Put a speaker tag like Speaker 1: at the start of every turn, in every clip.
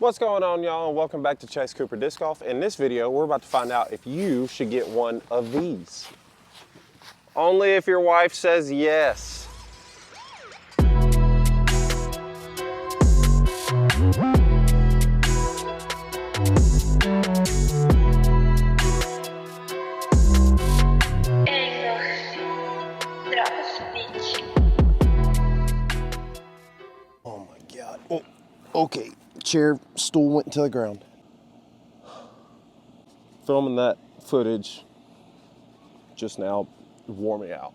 Speaker 1: What's going on, y'all, and welcome back to Chase Cooper Disc Golf. In this video, we're about to find out if you should get one of these. Only if your wife says yes. Oh my God. Oh, okay. Chair, stool went to the ground. Filming that footage just now wore me out.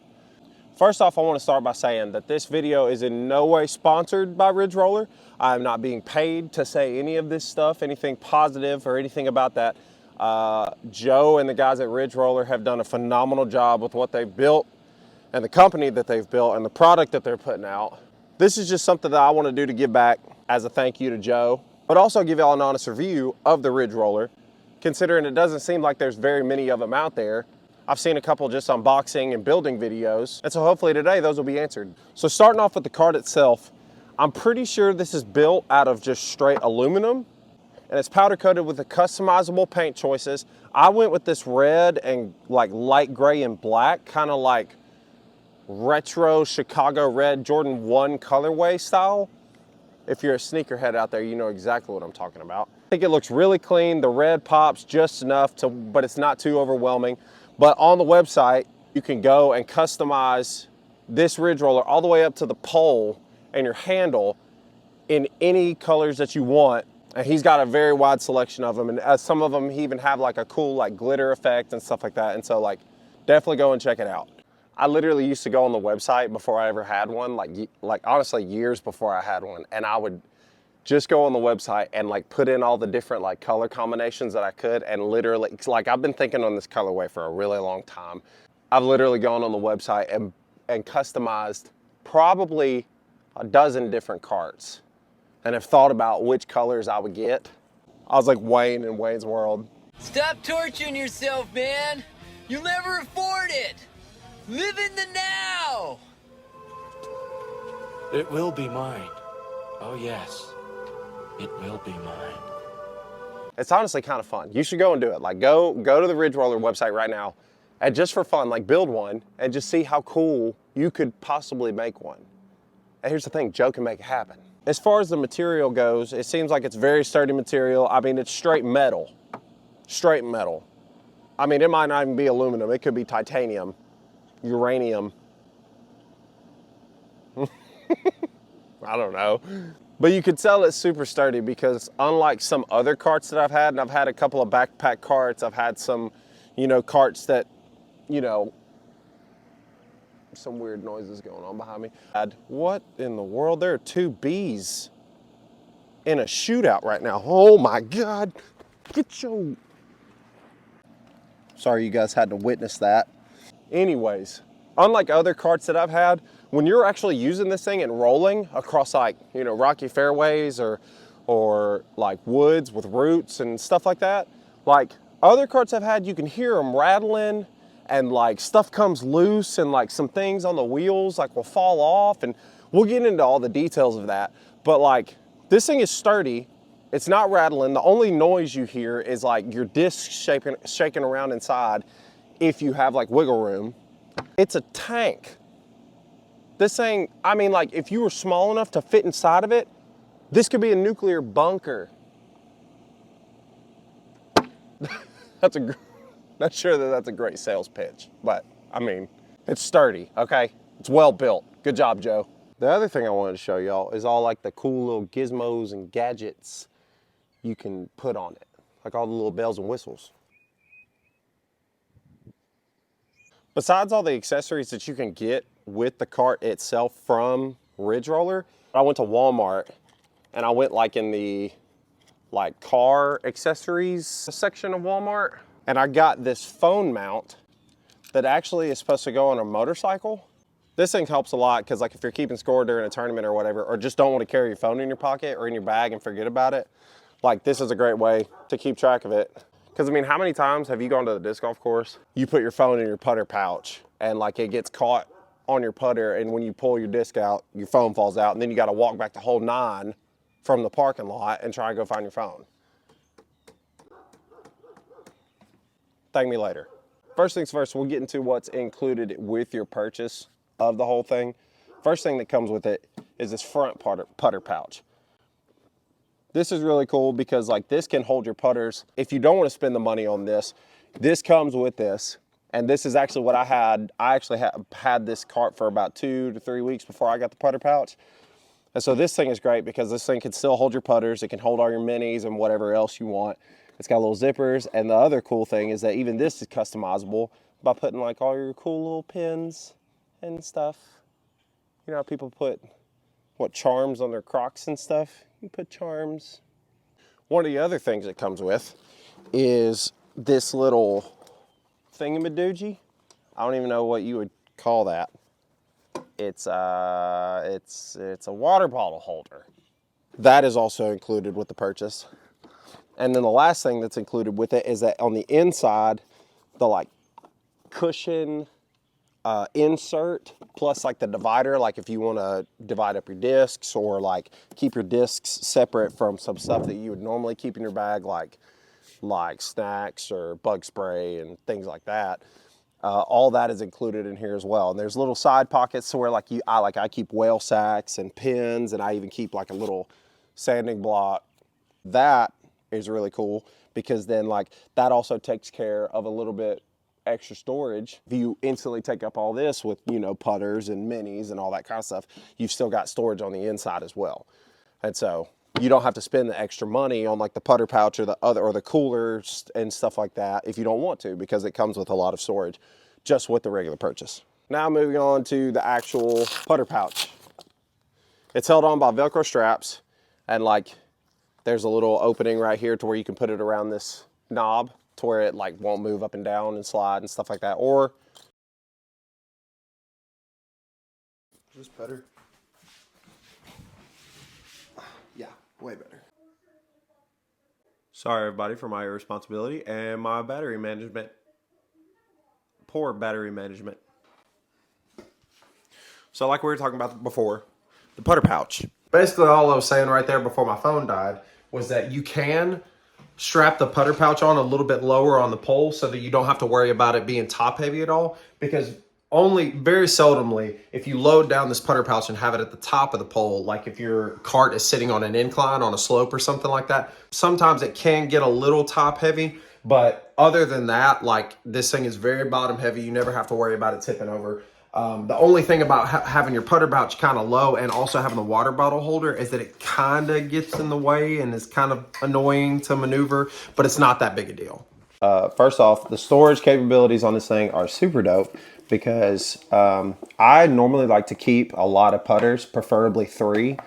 Speaker 1: First off, I want to start by saying that this video is in no way sponsored by Ridge Roller. I'm not being paid to say any of this stuff, anything positive or anything about that. Joe and the guys at Ridge Roller have done a phenomenal job with what they've built and the company that they've built and the product that they're putting out. This is just something that I want to do to give back as a thank you to Joe, but also give y'all an honest review of the Ridge Roller, considering it doesn't seem like there's very many of them out there. I've seen a couple just unboxing and building videos, and so hopefully today those will be answered. So starting off with the cart itself, I'm pretty sure this is built out of just straight aluminum, and it's powder coated with the customizable paint choices. I went with this red and like light gray and black, kind of like retro Chicago red Jordan 1 colorway style. If you're a sneakerhead out there, you know exactly what I'm talking about. I think it looks really clean. The red pops just enough to, but it's not too overwhelming. But on the website, you can go and customize this Ridge Roller all the way up to the pole and your handle in any colors that you want. And he's got a very wide selection of them. And some of them even have like a cool like glitter effect and stuff like that. And so like, definitely go and check it out. I literally used to go on the website before I ever had one, like honestly years before I had one, and I would just go on the website and like put in all the different like color combinations that I could, and literally, like I've been thinking on this colorway for a really long time. I've literally gone on the website and customized probably a dozen different carts and have thought about which colors I would get. I was like Wayne in Wayne's World.
Speaker 2: Stop torturing yourself, man. You'll never afford it. Live in the now!
Speaker 3: It will be mine. Oh yes, it will be mine.
Speaker 1: It's honestly kind of fun. You should go and do it. Like go to the Ridge Roller website right now and just for fun, like build one and just see how cool you could possibly make one. And here's the thing, Joe can make it happen. As far as the material goes, it seems like it's very sturdy material. I mean, it's straight metal. Straight metal. I mean, it might not even be aluminum. It could be titanium. Uranium. I don't know. But you could tell it's super sturdy because unlike some other carts that I've had, and I've had a couple of backpack carts, I've had some, carts that, some weird noises going on behind me. What in the world? There are two bees in a shootout right now. Oh my God. Get your... Sorry you guys had to witness that. Anyways, unlike other carts that I've had, when you're actually using this thing and rolling across like, rocky fairways or like woods with roots and stuff like that, like other carts I've had, you can hear them rattling and like stuff comes loose and like some things on the wheels like will fall off, and we'll get into all the details of that. But like this thing is sturdy. It's not rattling. The only noise you hear is like your disc shaking around inside. If you have like wiggle room. It's a tank. This thing, I mean, like if you were small enough to fit inside of it, this could be a nuclear bunker. Not sure that that's a great sales pitch, but I mean, it's sturdy, okay? It's well built. Good job, Joe. The other thing I wanted to show y'all is all like the cool little gizmos and gadgets you can put on it. Like all the little bells and whistles. Besides all the accessories that you can get with the cart itself from Ridge Roller, I went to Walmart and I went like in the car accessories section of Walmart, and I got this phone mount that actually is supposed to go on a motorcycle. This thing helps a lot because like if you're keeping score during a tournament or whatever, or just don't want to carry your phone in your pocket or in your bag and forget about it, like this is a great way to keep track of it. Because I mean, how many times have you gone to the disc golf course? You put your phone in your putter pouch and like it gets caught on your putter, and when you pull your disc out, your phone falls out, and then you got to walk back the whole 9 from the parking lot and try and go find your phone. Thank me later. First things first, we'll get into what's included with your purchase of the whole thing. First thing that comes with it is this front putter pouch. This is really cool because like this can hold your putters. If you don't want to spend the money on this, this comes with this. And this is actually what I had. I actually had this cart for about 2 to 3 weeks before I got the putter pouch. And so this thing is great because this thing can still hold your putters. It can hold all your minis and whatever else you want. It's got little zippers. And the other cool thing is that even this is customizable by putting like all your cool little pins and stuff. You know how people put, what, charms on their Crocs and stuff? You put charms. One of the other things it comes with is this little thingamadoogie. I don't even know what you would call that. It's a water bottle holder. That is also included with the purchase. And then the last thing that's included with it is that on the inside, the like cushion insert plus like the divider, like if you want to divide up your discs or like keep your discs separate from some stuff that you would normally keep in your bag, like snacks or bug spray and things like that. All that is included in here as well. And there's little side pockets where like I keep whale sacks and pins, and I even keep like a little sanding block. That is really cool because then like that also takes care of a little bit extra storage. If you instantly take up all this with, you know, putters and minis and all that kind of stuff, you've still got storage on the inside as well. And so you don't have to spend the extra money on like the putter pouch or the coolers and stuff like that if you don't want to, because it comes with a lot of storage just with the regular purchase. Now moving on to the actual putter pouch. It's held on by Velcro straps, and like there's a little opening right here to where you can put it around this knob to where it like won't move up and down and slide and stuff like that. Or just better. Yeah, way better. Sorry everybody for my irresponsibility and my battery management. Poor battery management. So like we were talking about before, the putter pouch. Basically all I was saying right there before my phone died was that you can strap the putter pouch on a little bit lower on the pole so that you don't have to worry about it being top heavy at all, because only very seldomly, if you load down this putter pouch and have it at the top of the pole, like if your cart is sitting on an incline on a slope or something like that, sometimes it can get a little top heavy. But other than that, like this thing is very bottom heavy. You never have to worry about it tipping over. The only thing about having your putter pouch kind of low and also having the water bottle holder is that it kind of gets in the way and is kind of annoying to maneuver, but it's not that big a deal. First off, the storage capabilities on this thing are super dope because I normally like to keep a lot of putters, preferably 3,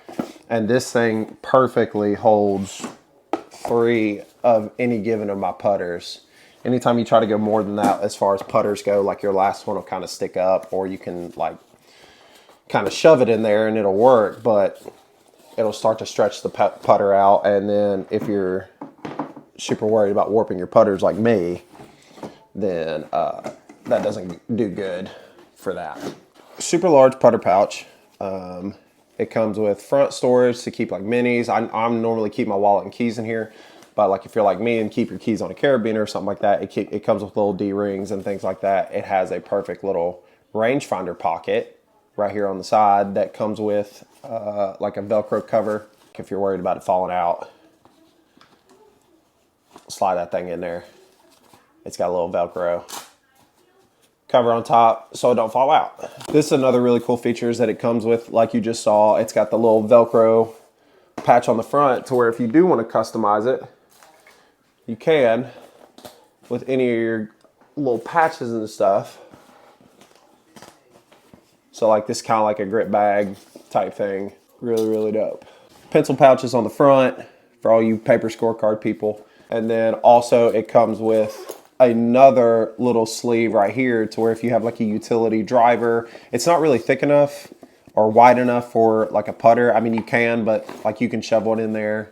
Speaker 1: and this thing perfectly holds 3 of any given of my putters. Anytime you try to go more than that as far as putters go, like your last one will kind of stick up, or you can like kind of shove it in there and it'll work, but it'll start to stretch the putter out. And then if you're super worried about warping your putters like me, then that doesn't do good for that. Super large putter pouch. It comes with front storage to keep like minis. I'm normally keep my wallet and keys in here. But like if you're like me and keep your keys on a carabiner or something like that, it comes with little D-rings and things like that. It has a perfect little rangefinder pocket right here on the side that comes with like a Velcro cover. If you're worried about it falling out, slide that thing in there. It's got a little Velcro cover on top so it don't fall out. This is another really cool feature is that it comes with, like you just saw, it's got the little Velcro patch on the front to where if you do want to customize it, you can with any of your little patches and stuff. So like this kind of like a grip bag type thing. Really, really dope. Pencil pouches on the front for all you paper scorecard people. And then also it comes with another little sleeve right here to where if you have like a utility driver, it's not really thick enough or wide enough for like a putter. I mean, you can, but like you can shove one in there.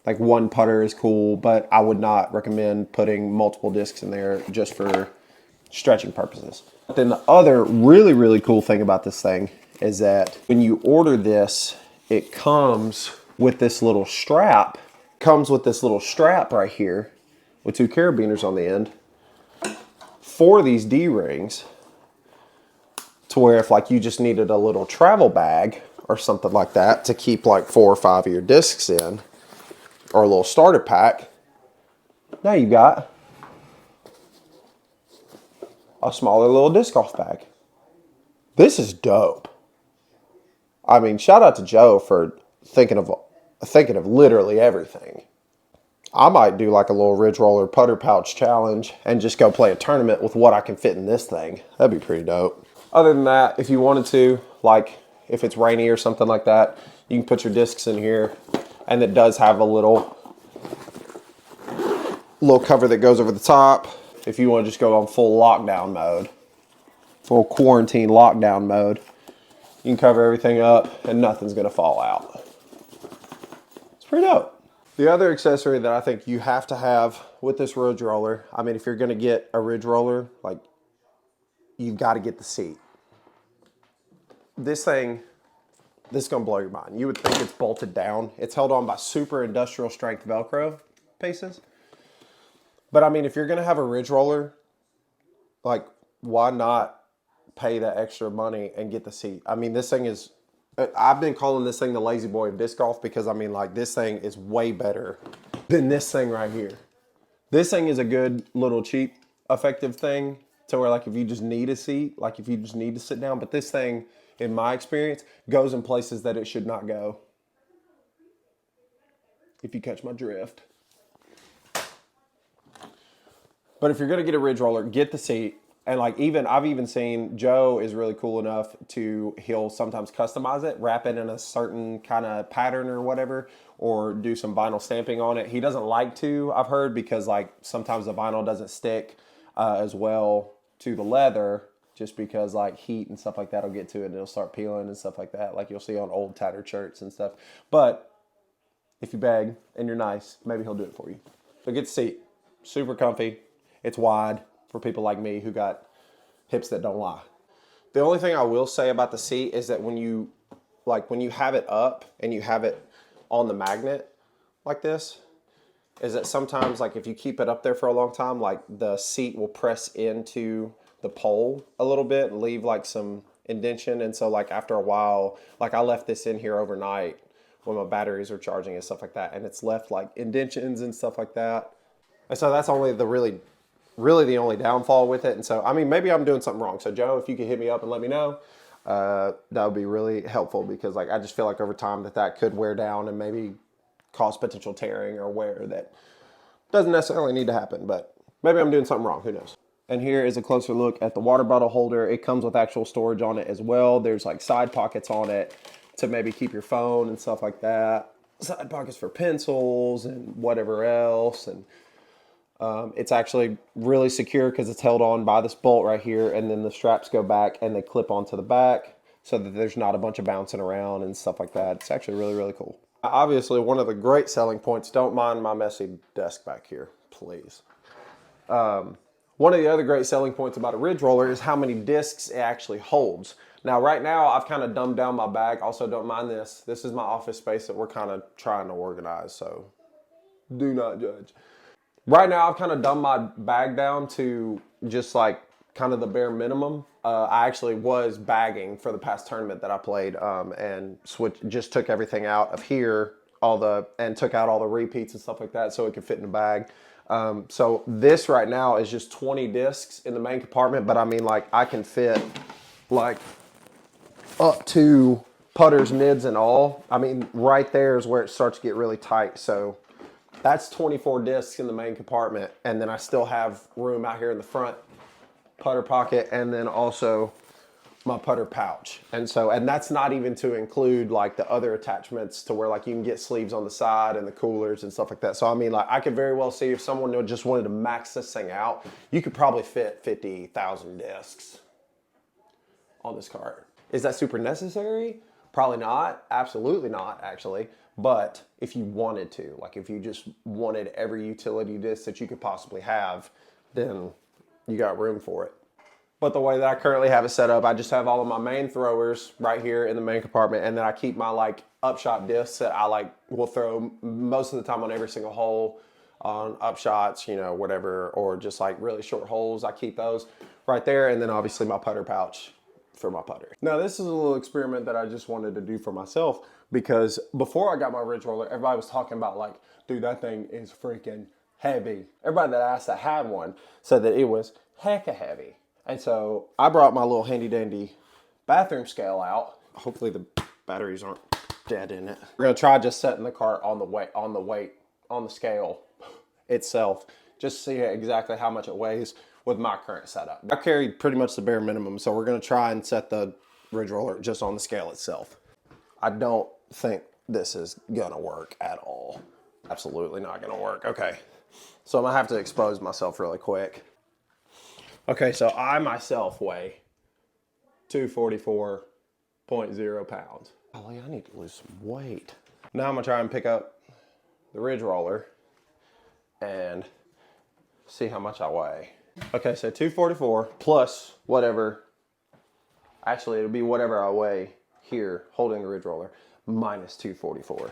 Speaker 1: Like one putter is cool, but I would not recommend putting multiple discs in there just for stretching purposes. But then the other really, really cool thing about this thing is that when you order this, it comes with this little strap. Comes with this little strap right here with 2 carabiners on the end for these D-rings, to where if like you just needed a little travel bag or something like that to keep like 4 or 5 of your discs in, or a little starter pack, now you got a smaller little disc golf bag. This is dope. I mean, shout out to Joe for thinking of literally everything. I might do like a little Ridge Roller putter pouch challenge and just go play a tournament with what I can fit in this thing. That'd be pretty dope. Other than that, if you wanted to, like if it's rainy or something like that, you can put your discs in here, and it does have a little cover that goes over the top. If you want to just go on full lockdown mode, full quarantine lockdown mode, you can cover everything up and nothing's gonna fall out. It's pretty dope. The other accessory that I think you have to have with this Ridge Roller, I mean, if you're gonna get a Ridge Roller, like, you've got to get the seat. This thing, this is gonna blow your mind. You would think it's bolted down. It's held on by super industrial strength Velcro pieces. But I mean, if you're gonna have a Ridge Roller, like, why not pay that extra money and get the seat? I mean, this thing is, I've been calling this thing the lazy boy of disc golf, because I mean, like, this thing is way better than this thing right here. This thing is a good little cheap, effective thing to where, like, if you just need a seat, like if you just need to sit down, but this thing, in my experience, goes in places that it should not go. If you catch my drift. But if you're gonna get a Ridge Roller, get the seat. And like, I've even seen Joe is really cool enough to, he'll sometimes customize it, wrap it in a certain kind of pattern or whatever, or do some vinyl stamping on it. He doesn't like to, I've heard, because like sometimes the vinyl doesn't stick as well to the leather, just because like heat and stuff like that will get to it and it'll start peeling and stuff like that, like you'll see on old tattered shirts and stuff. But if you beg and you're nice, maybe he'll do it for you. So get the seat, super comfy. It's wide for people like me who got hips that don't lie. The only thing I will say about the seat is that when you have it up and you have it on the magnet like this, is that sometimes, like, if you keep it up there for a long time, like, the seat will press into the pole a little bit and leave like some indentation. And so like after a while, like I left this in here overnight when my batteries are charging and stuff like that, and it's left like indentions and stuff like that. And so that's only the really the only downfall with it. And so, I mean, maybe I'm doing something wrong. So Joe, if you could hit me up and let me know, that would be really helpful, because like I just feel like over time that could wear down and maybe cause potential tearing or wear that doesn't necessarily need to happen, but maybe I'm doing something wrong, who knows. And here is a closer look at the water bottle holder. It comes with actual storage on it as well. There's like side pockets on it to maybe keep your phone and stuff like that. Side pockets for pencils and whatever else. And it's actually really secure because it's held on by this bolt right here, and then the straps go back and they clip onto the back so that there's not a bunch of bouncing around and stuff like that. It's actually really, really cool. Obviously, one of the great selling points, don't mind my messy desk back here, please. One of the other great selling points about a Ridge Roller is how many discs it actually holds. Now, right now, I've kind of dumbed down my bag. Also, don't mind this. This is my office space that we're kind of trying to organize, so do not judge. Right now, I've kind of dumbed my bag down to just like kind of the bare minimum. I actually was bagging for the past tournament that I played, and just took everything out of here, and took out all the repeats and stuff like that so it could fit in the bag. So this right now is just 20 discs in the main compartment, but I mean, like, I can fit like up to putters, mids, and all. I mean, right there is where it starts to get really tight. So that's 24 discs in the main compartment, and then I still have room out here in the front putter pocket, and then also my putter pouch. And that's not even to include like the other attachments to where like you can get sleeves on the side and the coolers and stuff like that. So I mean, like, I could very well see if someone just wanted to max this thing out, you could probably fit 50,000 discs on this cart. Is that super necessary? Probably not. Absolutely not, actually. But if you wanted to, like if you just wanted every utility disc that you could possibly have, then you got room for it. But the way that I currently have it set up, I just have all of my main throwers right here in the main compartment, and then I keep my like upshot discs that I like will throw most of the time on every single hole on upshots, you know, whatever, or just like really short holes. I keep those right there. And then obviously my putter pouch for my putter. Now this is a little experiment that I just wanted to do for myself, because before I got my ridge roller, everybody was talking about like, dude, that thing is freaking heavy. Everybody that asked to have one said that it was hecka heavy. And so I brought my little handy dandy bathroom scale out. Hopefully the batteries aren't dead in it. We're gonna try just setting the cart on the scale itself, just to see exactly how much it weighs with my current setup. I carry pretty much the bare minimum, so we're gonna try and set the ridge roller just on the scale itself. I don't think this is gonna work at all. Absolutely not gonna work. Okay, so I'm gonna have to expose myself really quick. Okay, so I myself weigh 244.0 pounds. Golly, I need to lose some weight. Now I'm gonna try and pick up the ridge roller and see how much I weigh. Okay, so 244 plus whatever, actually it'll be whatever I weigh here holding the ridge roller minus 244.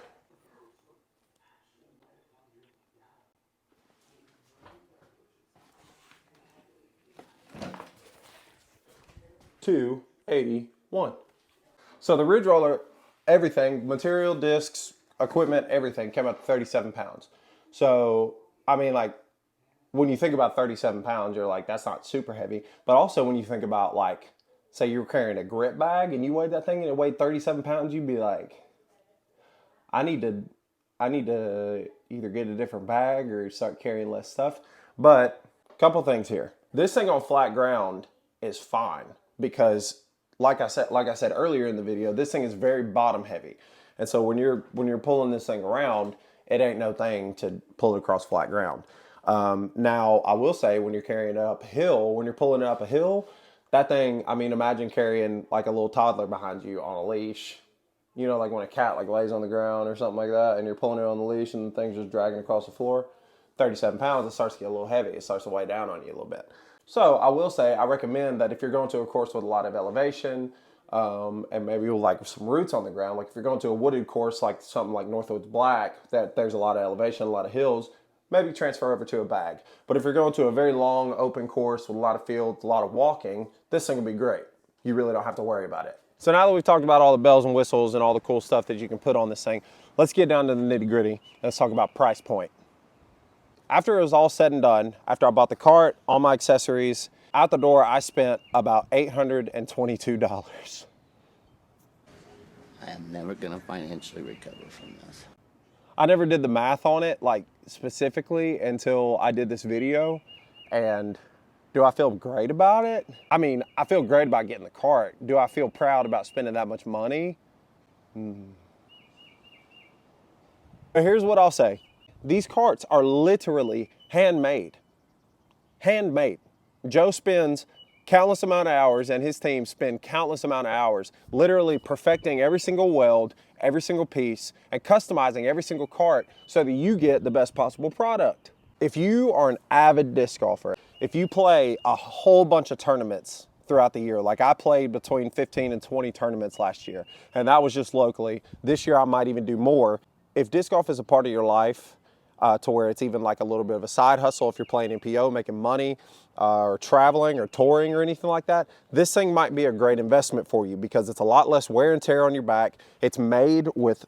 Speaker 1: $281. So the ridge roller, everything, material, discs, equipment, everything came out to 37 pounds. So, I mean, like, when you think about 37 pounds, you're like, that's not super heavy. But also when you think about, like, say you were carrying a grip bag and you weighed that thing and it weighed 37 pounds, you'd be like, I need to either get a different bag or start carrying less stuff. But a couple things here. This thing on flat ground is fine because like I said earlier in the video, this thing is very bottom heavy. And so when you're pulling this thing around, it ain't no thing to pull it across flat ground. Now I will say when you're carrying it uphill, when you're pulling it up a hill, that thing, I mean, imagine carrying like a little toddler behind you on a leash. You know, like when a cat like lays on the ground or something like that and you're pulling it on the leash and the thing's just dragging across the floor. 37 pounds, it starts to get a little heavy. It starts to weigh down on you a little bit. So I will say, I recommend that if you're going to a course with a lot of elevation, and maybe with like some roots on the ground, like if you're going to a wooded course, like something like Northwoods Black, that there's a lot of elevation, a lot of hills, maybe transfer over to a bag. But if you're going to a very long open course with a lot of fields, a lot of walking, this thing will be great. You really don't have to worry about it. So now that we've talked about all the bells and whistles and all the cool stuff that you can put on this thing, let's get down to the nitty gritty. Let's talk about price point. After it was all said and done, after I bought the cart, all my accessories, out the door, I spent about $822.
Speaker 4: I am never gonna financially recover from this.
Speaker 1: I never did the math on it, like specifically, until I did this video. And do I feel great about it? I mean, I feel great about getting the cart. Do I feel proud about spending that much money? But here's what I'll say. These carts are literally handmade. Handmade. Joe spends countless amount of hours and his team spend countless amount of hours literally perfecting every single weld, every single piece, and customizing every single cart so that you get the best possible product. If you are an avid disc golfer, if you play a whole bunch of tournaments throughout the year, like I played between 15 and 20 tournaments last year, and that was just locally. This year I might even do more. If disc golf is a part of your life, to where it's even like a little bit of a side hustle if you're playing NPO, making money, or traveling or touring or anything like that, this thing might be a great investment for you because it's a lot less wear and tear on your back. It's made with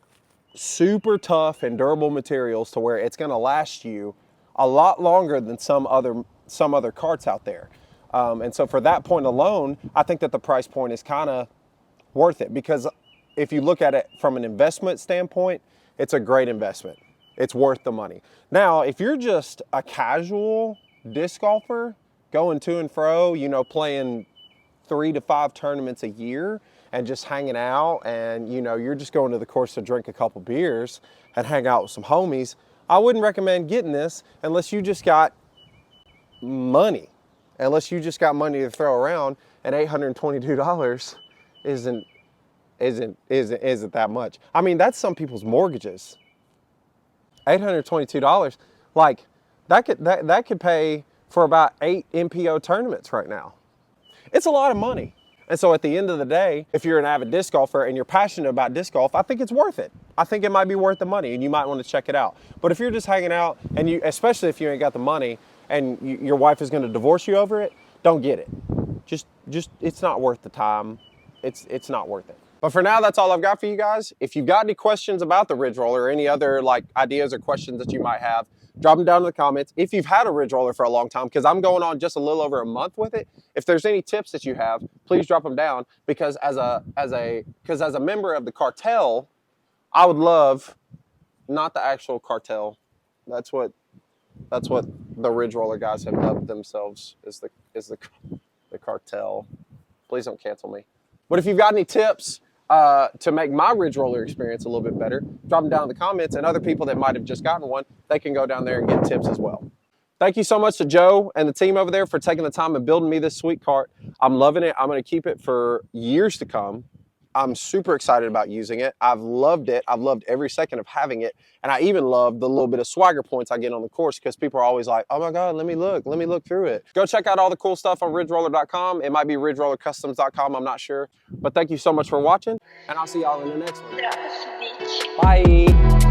Speaker 1: super tough and durable materials to where it's gonna last you a lot longer than some other carts out there. And so for that point alone, I think that the price point is kind of worth it because if you look at it from an investment standpoint, it's a great investment. It's worth the money. Now, if you're just a casual disc golfer, going to and fro, you know, playing 3 to 5 tournaments a year and just hanging out and, you know, you're just going to the course to drink a couple beers and hang out with some homies, I wouldn't recommend getting this unless you just got money. Unless you just got money to throw around, and $822 isn't that much. I mean, that's some people's mortgages. $822, like that could pay for about 8 NPO tournaments right now. It's a lot of money. And so at the end of the day, if you're an avid disc golfer and you're passionate about disc golf, I think it's worth it. I think it might be worth the money and you might want to check it out. But if you're just hanging out and especially if you ain't got the money and your wife is going to divorce you over it, don't get it. Just it's not worth the time. It's not worth it. But for now, that's all I've got for you guys. If you've got any questions about the Ridge Roller or any other like ideas or questions that you might have, drop them down in the comments. If you've had a Ridge Roller for a long time, because I'm going on just a little over a month with it, if there's any tips that you have, please drop them down, because as a member of the cartel, I would love, not the actual cartel, that's what the Ridge Roller guys have dubbed themselves, is the cartel. Please don't cancel me. But if you've got any tips to make my Ridge Roller experience a little bit better, drop them down in the comments, and other people that might have just gotten one, they can go down there and get tips as well. Thank you so much to Joe and the team over there for taking the time and building me this sweet cart. I'm loving it. I'm going to keep it for years to come. I'm super excited about using it. I've loved it. I've loved every second of having it. And I even love the little bit of swagger points I get on the course, because people are always like, oh my God, let me look through it. Go check out all the cool stuff on ridgeroller.com. It might be ridgerollercustoms.com, I'm not sure. But thank you so much for watching, and I'll see y'all in the next one. Bye.